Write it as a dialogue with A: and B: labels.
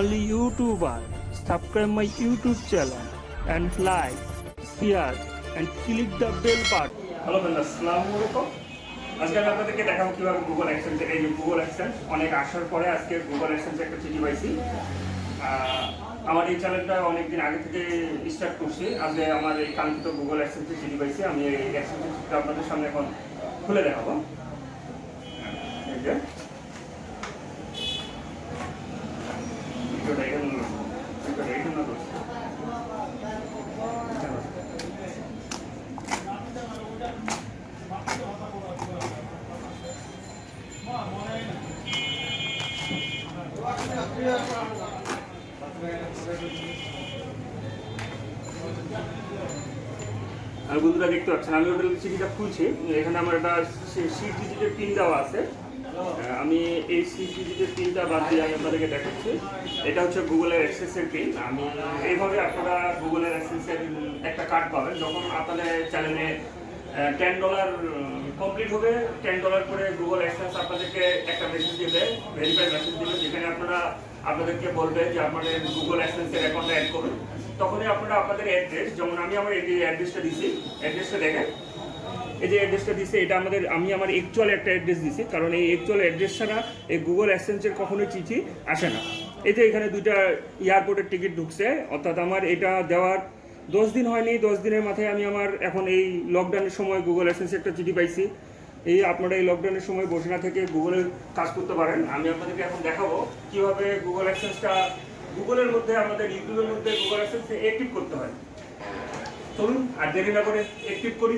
A: only YouTuber. Subscribe my YouTube channel and like, share and click the bell button.
B: Hello বন্ধুরা, আসসালামু আলাইকুম। আজকে আমি আপনাদেরকে দেখাবো কিভাবে গুগল অ্যাডসেন্স থেকে গুগল অ্যাডসেন্স অনেক আসার পরে আজকে গুগল অ্যাডসেন্স একটা চিঠি পাইছি। আমার এই চ্যানেলটা অনেকদিন আগে থেকে স্টার্ট করছি। আজকে আমার এই কাঙ্ক্ষিত গুগল অ্যাডসেন্সের চিঠি পাইছি। আমি এই অ্যাডসেন্সের চিঠিটা আপনাদের সামনে এখন খুলে দেখাবো। এই যে ভিডিওটা এখানে করছি। আর বন্ধুরা দেখতে পাচ্ছেন আমি ওটা চিঠিটা খুলছি। এখানে আমার একটা সিট ডিজিটের পিন দেওয়া আছে। আমি এই সিট ডিজিটের পিনটা বাদ দিয়ে আমি আপনাদেরকে দেখাচ্ছি। এটা হচ্ছে গুগলের অ্যাক্সেসের পিন। আমি এইভাবে আপনারা গুগলের অ্যাক্সেসের একটা কার্ড পাবেন যখন আপনাদের চ্যানেলে $10 কমপ্লিট হবে। $10 করে গুগল অ্যাডসেন্স আপনাদেরকে একটা মেসেজ দিবে, ভেরিফাই মেসেজ দিবে, যেখানে আপনাদেরকে বলবে যে আপনাদের গুগল অ্যাডসেন্সের অ্যাকাউন্টটা অ্যাড করুন। তখনই আপনারা আপনাদের অ্যাড্রেস, যেমন আমি আমার এই যে অ্যাড্রেসটা দিছি, অ্যাড্রেসটা দেখেন, এই যে অ্যাড্রেসটা দিছি এটা আমি আমার অ্যাকচুয়াল একটা অ্যাড্রেস দিছি, কারণ এই অ্যাকচুয়াল অ্যাড্রেস ছাড়া এই গুগল অ্যাডসেন্সের কখনোই চিঠি আসে না। এই যে এখানে দুইটা এয়ারপোর্টের টিকিট ঢুকছে, অর্থাৎ আমার এটা দেওয়ার 10 দিন হয়নি। 10 দিনের মাথায় আমি আমার এখন এই লকডাউনের সময় গুগল অ্যাডসেন্সের একটা চিঠি পাইছি। এই আপনারা এই লকডাউনের সময় বসে না থেকে গুগলের কাজ করতে পারেন। আমি আপনাদেরকে এখন দেখাবো কিভাবে গুগল অ্যাডসেন্সটা গুগলের মধ্যে, আমাদের ইউটিউবের মধ্যে গুগল অ্যাডসেন্স অ্যাক্টিভ করতে হয়। চলুন আর দেরি না করে অ্যাক্টিভ করি।